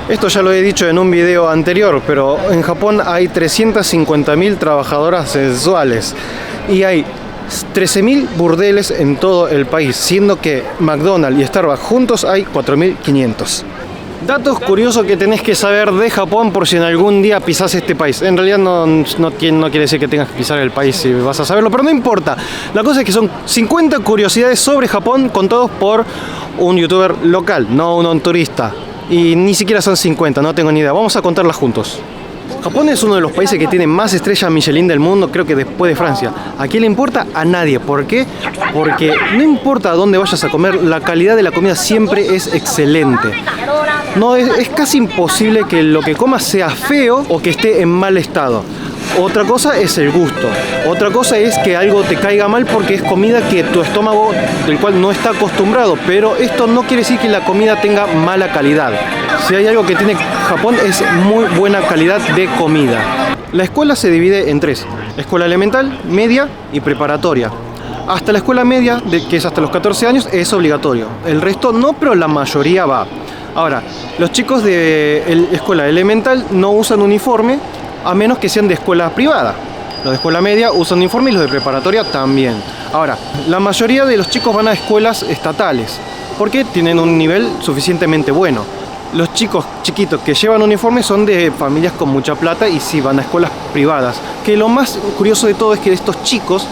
Esto ya lo he dicho en un video anterior, pero en Japón hay 350.000 trabajadoras sexuales y hay 13.000 burdeles en todo el país, siendo que McDonald's y Starbucks juntos hay 4.500. Datos curiosos que tenés que saber de Japón por si en algún día pisás este país. En realidad no quiere decir que tengas que pisar el país si vas a saberlo, pero no importa. La cosa es que son 50 curiosidades sobre Japón contados por un youtuber local, no un turista. Y ni siquiera son 50, no tengo ni idea. Vamos a contarlas juntos. Japón es uno de los países que tiene más estrellas Michelin del mundo, creo que después de Francia. ¿A quién le importa? A nadie. ¿Por qué? Porque no importa a dónde vayas a comer, la calidad de la comida siempre es excelente. No, es casi imposible que lo que comas sea feo o que esté en mal estado. Otra cosa es el gusto. Otra cosa es que algo te caiga mal porque es comida que tu estómago, del cual no está acostumbrado. Pero esto no quiere decir que la comida tenga mala calidad. Si hay algo que tiene Japón es muy buena calidad de comida. La escuela se divide en tres: escuela elemental, media y preparatoria. Hasta la escuela media, que es hasta los 14 años, es obligatorio. El resto no, pero la mayoría va. Ahora, los chicos de escuela elemental no usan uniforme, a menos que sean de escuela privada. Los de escuela media usan uniforme y los de preparatoria también. Ahora, la mayoría de los chicos van a escuelas estatales, porque tienen un nivel suficientemente bueno. Los chicos chiquitos que llevan uniforme son de familias con mucha plata y sí van a escuelas privadas. Que lo más curioso de todo es que estos chicos,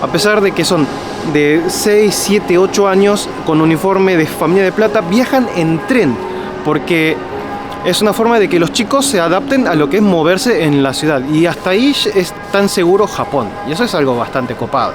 a pesar de que son de 6, 7, 8 años con uniforme de familia de plata, viajan en tren, porque es una forma de que los chicos se adapten a lo que es moverse en la ciudad. Y hasta ahí es tan seguro Japón. Y eso es algo bastante copado.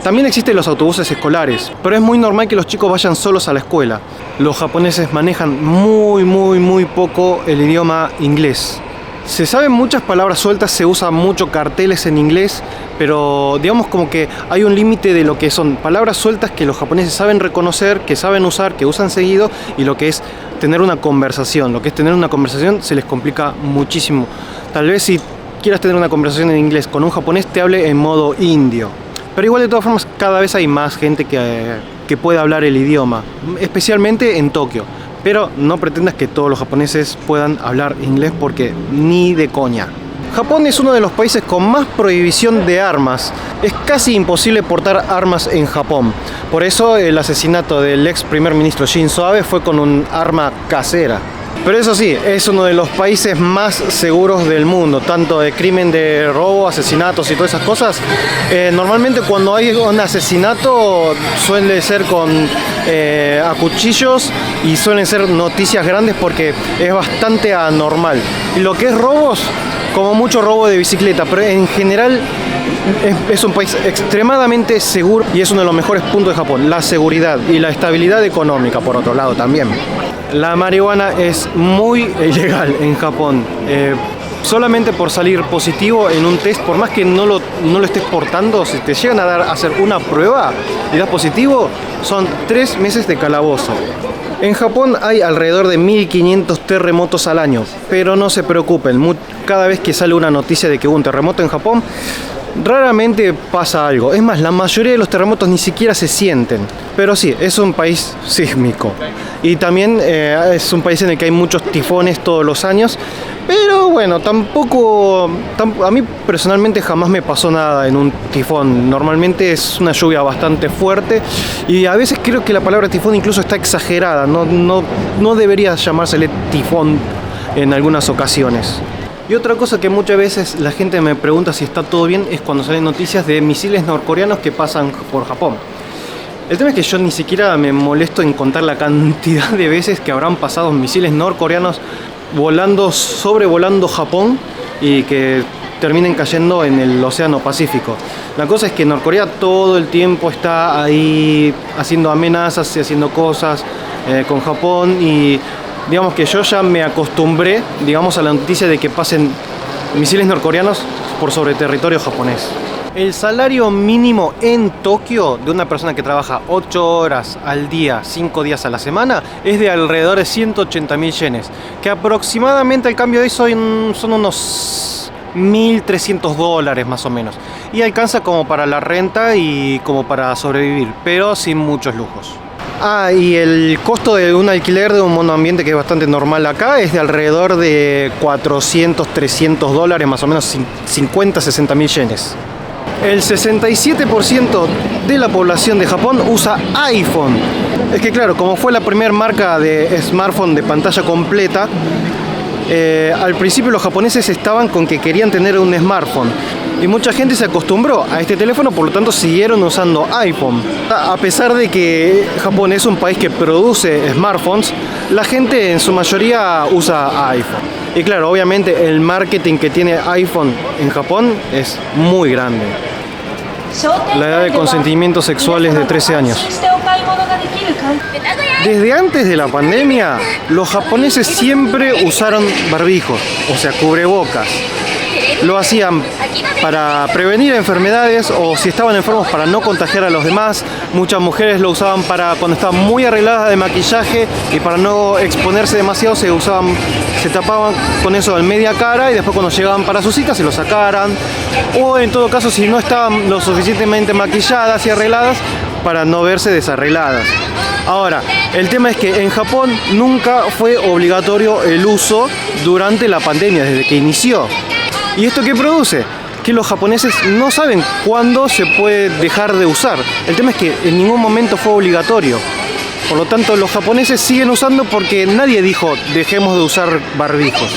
También existen los autobuses escolares, pero es muy normal que los chicos vayan solos a la escuela. Los japoneses manejan muy poco el idioma inglés. Se saben muchas palabras sueltas, se usan mucho carteles en inglés, pero digamos como que hay un límite de lo que son palabras sueltas que los japoneses saben reconocer, que saben usar, que usan seguido, y lo que es tener una conversación. Lo que es tener una conversación se les complica muchísimo. Tal vez si quieras tener una conversación en inglés con un japonés te hable en modo indio. Pero igual de todas formas cada vez hay más gente que puede hablar el idioma, especialmente en Tokio. Pero no pretendas que todos los japoneses puedan hablar inglés porque ni de coña. Japón es uno de los países con más prohibición de armas. Es casi imposible portar armas en Japón. Por eso el asesinato del ex primer ministro Shinzo Abe fue con un arma casera. Pero eso sí, es uno de los países más seguros del mundo, tanto de crimen de robo, asesinatos y todas esas cosas. Normalmente cuando hay un asesinato suele ser con a cuchillos y suelen ser noticias grandes porque es bastante anormal. Y lo que es robos, como mucho robo de bicicleta, pero en general es un país extremadamente seguro y es uno de los mejores puntos de Japón, la seguridad y la estabilidad económica, por otro lado también. La marihuana es muy ilegal en Japón. Solamente por salir positivo en un test, por más que no lo estés portando, si te llegan a hacer una prueba y das positivo, son 3 meses de calabozo. En Japón hay alrededor de 1.500 terremotos al año, pero no se preocupen, cada vez que sale una noticia de que hubo un terremoto en Japón, raramente pasa algo. Es más, la mayoría de los terremotos ni siquiera se sienten. Pero sí, es un país sísmico. Y también es un país en el que hay muchos tifones todos los años. Pero bueno, tampoco... a mí personalmente jamás me pasó nada en un tifón. Normalmente es una lluvia bastante fuerte. Y a veces creo que la palabra tifón incluso está exagerada. No debería llamársele tifón en algunas ocasiones. Y otra cosa que muchas veces la gente me pregunta si está todo bien es cuando salen noticias de misiles norcoreanos que pasan por Japón. El tema es que yo ni siquiera me molesto en contar la cantidad de veces que habrán pasado misiles norcoreanos sobrevolando Japón y que terminen cayendo en el Océano Pacífico. La cosa es que Norcorea todo el tiempo está ahí haciendo amenazas y haciendo cosas con Japón, y digamos que yo ya me acostumbré, a la noticia de que pasen misiles norcoreanos por sobre territorio japonés. El salario mínimo en Tokio de una persona que trabaja 8 horas al día, 5 días a la semana, es de alrededor de 180.000 yenes, que aproximadamente al cambio de eso son unos $1.300 más o menos. Y alcanza como para la renta y como para sobrevivir, pero sin muchos lujos. Y el costo de un alquiler de un monoambiente, que es bastante normal acá, es de alrededor de 400, 300 dólares, más o menos 50, 60 mil yenes. El 67% de la población de Japón usa iPhone. Es que claro, como fue la primera marca de smartphone de pantalla completa, al principio los japoneses estaban con que querían tener un smartphone. Y mucha gente se acostumbró a este teléfono, por lo tanto siguieron usando iPhone. A pesar de que Japón es un país que produce smartphones, la gente en su mayoría usa iPhone. Y claro, obviamente el marketing que tiene iPhone en Japón es muy grande. La edad de consentimiento sexual es de 13 años. Desde antes de la pandemia, los japoneses siempre usaron barbijos, o sea, cubrebocas. Lo hacían para prevenir enfermedades o si estaban enfermos para no contagiar a los demás. Muchas mujeres lo usaban para cuando estaban muy arregladas de maquillaje y para no exponerse demasiado se tapaban con eso en media cara y después cuando llegaban para su cita se lo sacaran. O en todo caso si no estaban lo suficientemente maquilladas y arregladas para no verse desarregladas. Ahora, el tema es que en Japón nunca fue obligatorio el uso durante la pandemia, desde que inició. ¿Y esto qué produce? Que los japoneses no saben cuándo se puede dejar de usar. El tema es que en ningún momento fue obligatorio. Por lo tanto, los japoneses siguen usando porque nadie dijo dejemos de usar barbijos.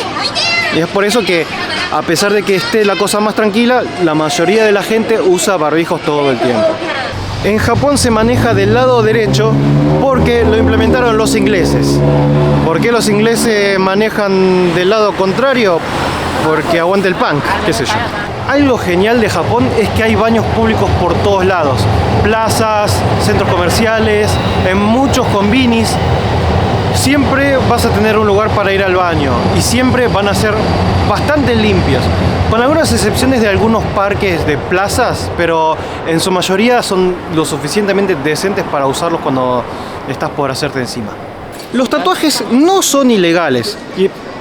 Y es por eso que, a pesar de que esté la cosa más tranquila, la mayoría de la gente usa barbijos todo el tiempo. En Japón se maneja del lado derecho porque lo implementaron los ingleses. ¿Por qué los ingleses manejan del lado contrario? Porque aguanta el punk, qué sé yo. Algo genial de Japón es que hay baños públicos por todos lados. Plazas, centros comerciales, en muchos konbinis. Siempre vas a tener un lugar para ir al baño y siempre van a ser bastante limpios. Con algunas excepciones de algunos parques de plazas, pero en su mayoría son lo suficientemente decentes para usarlos cuando estás por hacerte encima. Los tatuajes no son ilegales,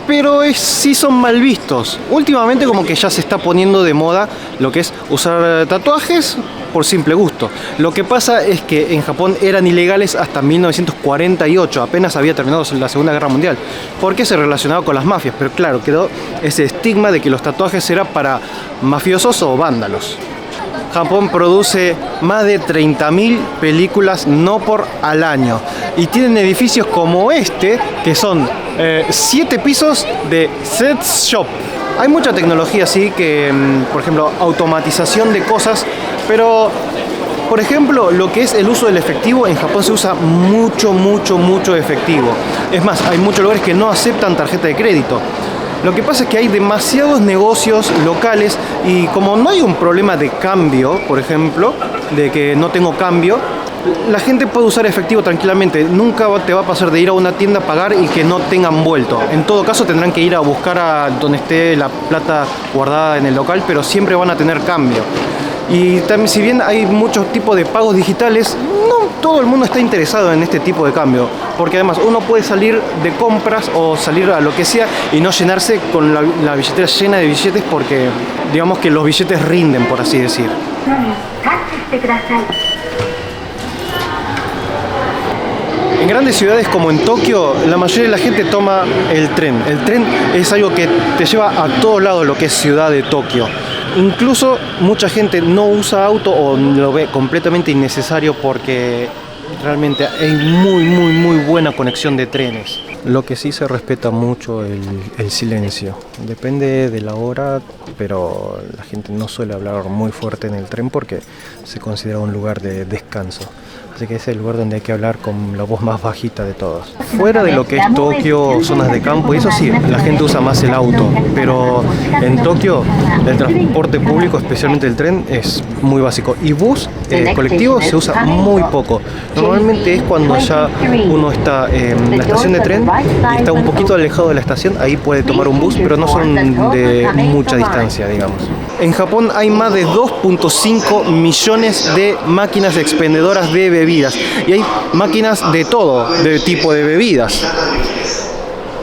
pero sí son mal vistos. Últimamente como que ya se está poniendo de moda lo que es usar tatuajes por simple gusto. Lo que pasa es que en Japón eran ilegales hasta 1948, apenas había terminado la Segunda Guerra Mundial, porque se relacionaba con las mafias, pero claro, quedó ese estigma de que los tatuajes eran para mafiosos o vándalos. Japón produce más de 30.000 películas no por al año y tienen edificios como este que son 7 pisos de set shop. Hay mucha tecnología así que, por ejemplo, automatización de cosas, pero por ejemplo, lo que es el uso del efectivo, en Japón se usa mucho efectivo. Es más, hay muchos lugares que no aceptan tarjeta de crédito. Lo que pasa es que hay demasiados negocios locales y como no hay un problema de cambio, por ejemplo, de que no tengo cambio, la gente puede usar efectivo tranquilamente. Nunca te va a pasar de ir a una tienda a pagar y que no tengan vuelto. En todo caso tendrán que ir a buscar a donde esté la plata guardada en el local, pero siempre van a tener cambio. Y también, si bien hay muchos tipos de pagos digitales, no todo el mundo está interesado en este tipo de cambio, porque además uno puede salir de compras o salir a lo que sea y no llenarse con la billetera llena de billetes, porque digamos que los billetes rinden, por así decir. En grandes ciudades como en Tokio, la mayoría de la gente toma el tren. El tren es algo que te lleva a todos lados lo que es ciudad de Tokio. Incluso mucha gente no usa auto o lo ve completamente innecesario porque realmente hay muy buena conexión de trenes. Lo que sí se respeta mucho el silencio. Depende de la hora, pero la gente no suele hablar muy fuerte en el tren porque se considera un lugar de descanso. Así que es el lugar donde hay que hablar con la voz más bajita de todos. Fuera de lo que es Tokio, zonas de campo, y eso sí, la gente usa más el auto. Pero en Tokio el transporte público, especialmente el tren, es muy básico. Y bus, colectivo, se usa muy poco. Normalmente es cuando ya uno está en la estación de tren y está un poquito alejado de la estación, ahí puede tomar un bus, pero no son de mucha distancia, digamos. En Japón hay más de 2.5 millones de máquinas expendedoras de bebidas y hay máquinas de todo de tipo de bebidas.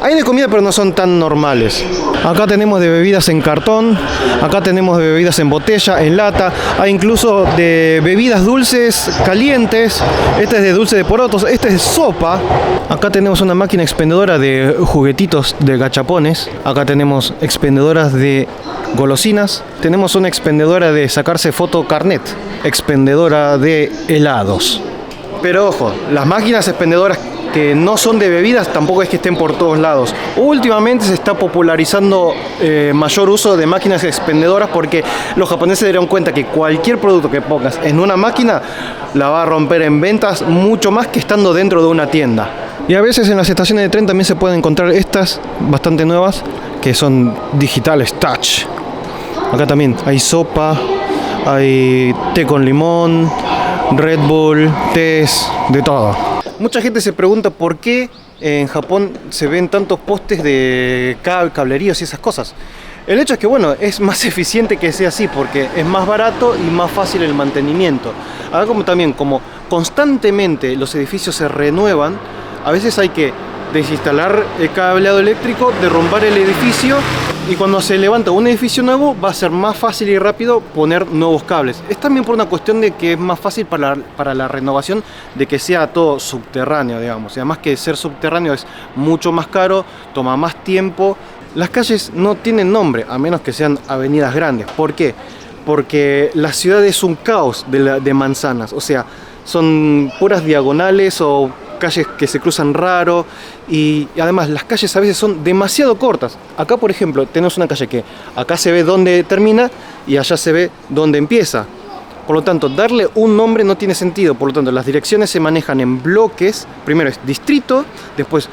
Hay de comida, pero no son tan normales. Acá tenemos de bebidas en cartón, acá tenemos de bebidas en botella, en lata, hay incluso de bebidas dulces calientes. Este es de dulce de porotos, este es de sopa. Acá tenemos una máquina expendedora de juguetitos de gachapones. Acá tenemos expendedoras de golosinas. Tenemos una expendedora de sacarse foto carnet, expendedora de helados. Pero ojo, las máquinas expendedoras que no son de bebidas tampoco es que estén por todos lados. Últimamente se está popularizando mayor uso de máquinas expendedoras porque los japoneses se dieron cuenta que cualquier producto que pongas en una máquina la va a romper en ventas mucho más que estando dentro de una tienda. Y a veces en las estaciones de tren también se pueden encontrar estas bastante nuevas que son digitales touch. Acá también hay sopa, hay té con limón, Red Bull, tés, de todo. Mucha gente se pregunta por qué en Japón se ven tantos postes de cableríos y esas cosas. El hecho es que, bueno, es más eficiente que sea así porque es más barato y más fácil el mantenimiento. Acá como constantemente los edificios se renuevan, a veces hay que desinstalar el cableado eléctrico, derrumbar el edificio, y cuando se levanta un edificio nuevo va a ser más fácil y rápido poner nuevos cables. Es también por una cuestión de que es más fácil para la renovación de que sea todo subterráneo, digamos. Y además que ser subterráneo es mucho más caro, toma más tiempo. Las calles no tienen nombre, a menos que sean avenidas grandes. ¿Por qué? Porque la ciudad es un caos de manzanas, o sea, son puras diagonales o calles que se cruzan raro, y además las calles a veces son demasiado cortas. Acá, por ejemplo, tenemos una calle que acá se ve dónde termina y allá se ve dónde empieza. Por lo tanto, darle un nombre no tiene sentido. Por lo tanto, las direcciones se manejan en bloques. Primero es distrito, después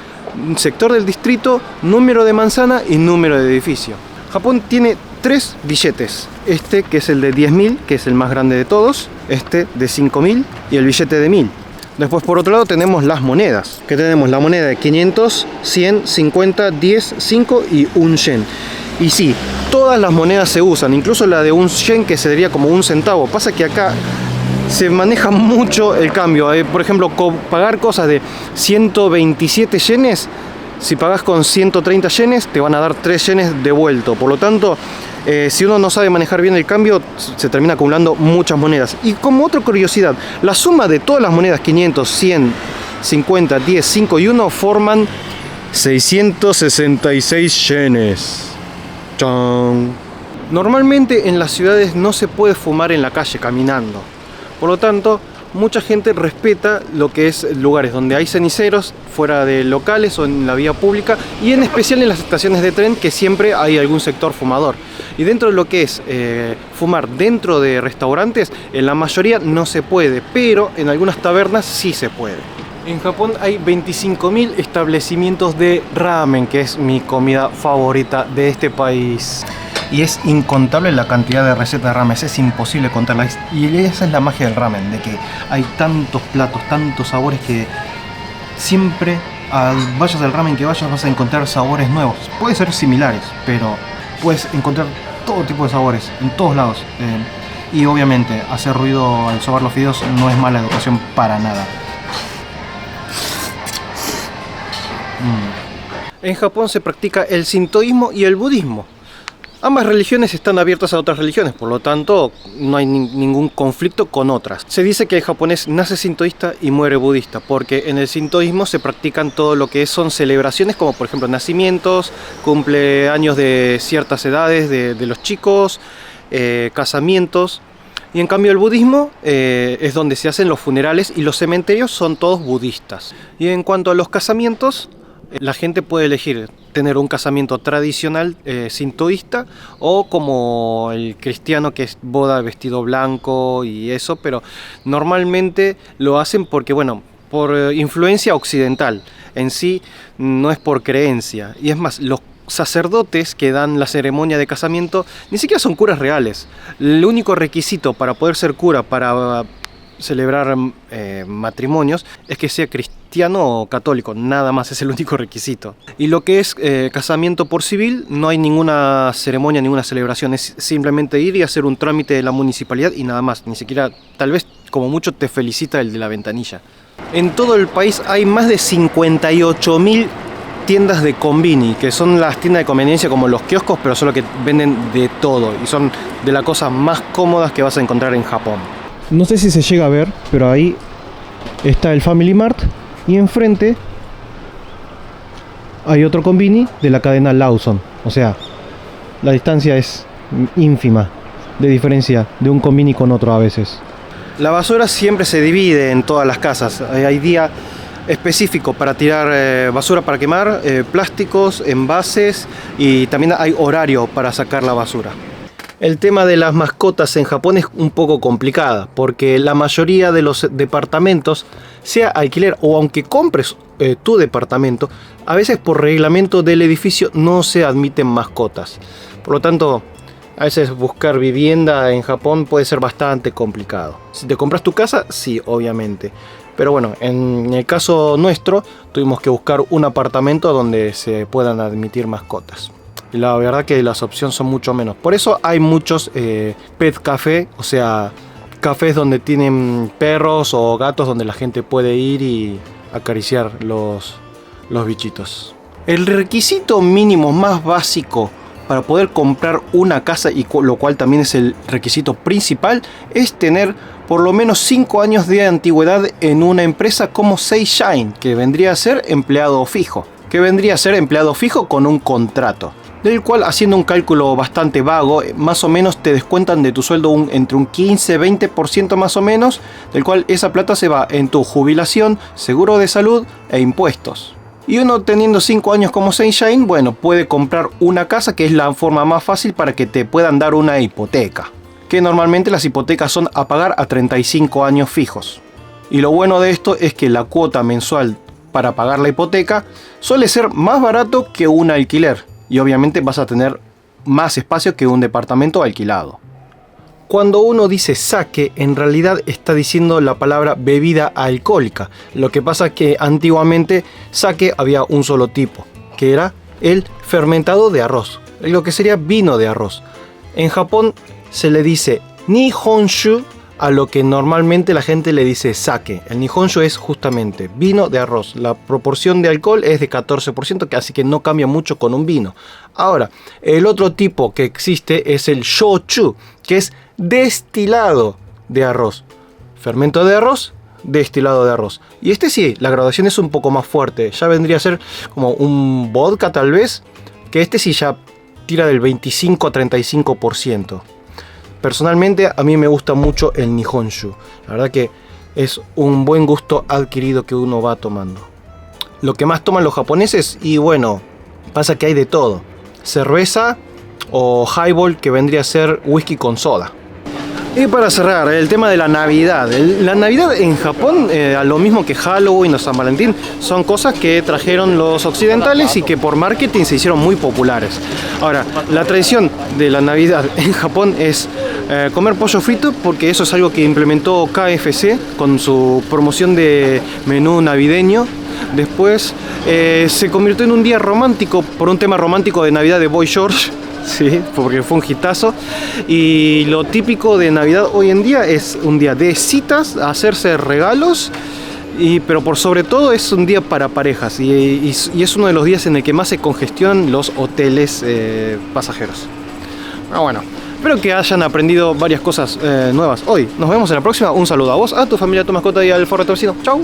sector del distrito, número de manzana y número de edificio. Japón tiene 3 billetes. Este, que es el de 10.000, que es el más grande de todos. Este de 5.000 y el billete de 1.000. Después, por otro lado, tenemos las monedas, que tenemos la moneda de 500, 100, 50, 10, 5 y 1 yen. Y sí, todas las monedas se usan, incluso la de 1 yen, que sería como 1 centavo. Pasa que acá se maneja mucho el cambio. Por ejemplo, pagar cosas de 127 yenes, si pagas con 130 yenes, te van a dar 3 yenes devuelto. Por lo tanto, si uno no sabe manejar bien el cambio, se termina acumulando muchas monedas. Y como otra curiosidad, la suma de todas las monedas 500, 100, 50, 10, 5 y 1 forman 666 yenes. ¡Chan! Normalmente en las ciudades no se puede fumar en la calle caminando. Por lo tanto, mucha gente respeta lo que es lugares donde hay ceniceros, fuera de locales o en la vía pública, y en especial en las estaciones de tren, que siempre hay algún sector fumador. Y dentro de lo que es fumar dentro de restaurantes, en la mayoría no se puede, pero en algunas tabernas sí se puede. En Japón hay 25.000 establecimientos de ramen, que es mi comida favorita de este país. Y es incontable la cantidad de recetas de ramen, es imposible contarlas. Y esa es la magia del ramen, de que hay tantos platos, tantos sabores, que siempre vayas al ramen que vayas vas a encontrar sabores nuevos. Pueden ser similares, pero puedes encontrar todo tipo de sabores en todos lados. Y obviamente hacer ruido al sobar los fideos no es mala educación para nada. En Japón se practica el sintoísmo y el budismo. Ambas religiones están abiertas a otras religiones, por lo tanto no hay ningún conflicto con otras. Se dice que el japonés nace sintoísta y muere budista, porque en el sintoísmo se practican todo lo que son celebraciones, como por ejemplo nacimientos, cumpleaños de ciertas edades de los chicos, casamientos. Y en cambio el budismo es donde se hacen los funerales, y los cementerios son todos budistas. Y en cuanto a los casamientos, la gente puede elegir tener un casamiento tradicional sintoísta, o como el cristiano, que es boda, vestido blanco y eso, pero normalmente lo hacen porque, bueno, por influencia occidental. En sí no es por creencia. Y es más, los sacerdotes que dan la ceremonia de casamiento ni siquiera son curas reales. El único requisito para poder ser cura, para celebrar matrimonios, es que sea cristiano o católico, nada más, es el único requisito. Y lo que es casamiento por civil, no hay ninguna ceremonia, ninguna celebración, es simplemente ir y hacer un trámite de la municipalidad y nada más. Ni siquiera, tal vez como mucho te felicita el de la ventanilla. En todo el país hay más de 58.000 tiendas de konbini, que son las tiendas de conveniencia como los kioscos, pero solo que venden de todo y son de las cosas más cómodas que vas a encontrar en Japón. No sé si se llega a ver, pero ahí está el Family Mart y enfrente hay otro konbini de la cadena Lawson. O sea, la distancia es ínfima de diferencia de un konbini con otro a veces. La basura siempre se divide en todas las casas. Hay día específico para tirar basura para quemar, plásticos, envases, y también hay horario para sacar la basura. El tema de las mascotas en Japón es un poco complicada porque la mayoría de los departamentos, sea alquiler o aunque compres tu departamento, a veces por reglamento del edificio no se admiten mascotas. Por lo tanto, a veces buscar vivienda en Japón puede ser bastante complicado. Si te compras tu casa, sí, obviamente. Pero bueno, en el caso nuestro, tuvimos que buscar un apartamento donde se puedan admitir mascotas. Y la verdad que las opciones son mucho menos. Por eso hay muchos pet café, o sea, cafés donde tienen perros o gatos donde la gente puede ir y acariciar los bichitos. El requisito mínimo más básico para poder comprar una casa, y lo cual también es el requisito principal, es tener por lo menos 5 años de antigüedad en una empresa como Seishine, que vendría a ser empleado fijo. Con un contrato, del cual, haciendo un cálculo bastante vago, más o menos te descuentan de tu sueldo entre un 15-20% más o menos, del cual esa plata se va en tu jubilación, seguro de salud e impuestos. Y uno teniendo 5 años como Seishine, bueno, puede comprar una casa, que es la forma más fácil para que te puedan dar una hipoteca. Que normalmente las hipotecas son a pagar a 35 años fijos. Y lo bueno de esto es que la cuota mensual para pagar la hipoteca suele ser más barato que un alquiler. Y obviamente vas a tener más espacio que un departamento alquilado. Cuando uno dice sake, en realidad está diciendo la palabra bebida alcohólica. Lo que pasa es que antiguamente sake había un solo tipo, que era el fermentado de arroz, lo que sería vino de arroz. En Japón se le dice Nihonshu a lo que normalmente la gente le dice sake. El Nihonshu es justamente vino de arroz. La proporción de alcohol es de 14%, así que no cambia mucho con un vino. Ahora, el otro tipo que existe es el shochu, que es destilado de arroz. Fermento de arroz, destilado de arroz. Y este sí, la graduación es un poco más fuerte. Ya vendría a ser como un vodka tal vez, que este sí ya tira del 25 a 35%. Personalmente a mí me gusta mucho el Nihonshu. La verdad que es un buen gusto adquirido que uno va tomando. Lo que más toman los japoneses, y bueno, pasa que hay de todo. Cerveza o highball, que vendría a ser whisky con soda. Y para cerrar, el tema de la Navidad. La Navidad en Japón, a lo mismo que Halloween o San Valentín, son cosas que trajeron los occidentales y que por marketing se hicieron muy populares. Ahora, la tradición de la Navidad en Japón es comer pollo frito, porque eso es algo que implementó KFC con su promoción de menú navideño. Después se convirtió en un día romántico por un tema romántico de Navidad de Boy George. Sí, porque fue un hitazo. Y lo típico de Navidad hoy en día es un día de citas, hacerse regalos, pero por sobre todo es un día para parejas. Y es uno de los días en el que más se congestionan los hoteles pasajeros. Bueno, espero que hayan aprendido varias cosas nuevas hoy. Nos vemos en la próxima. Un saludo a vos, a tu familia, a tu mascota y al forro de tu vecino. Chau.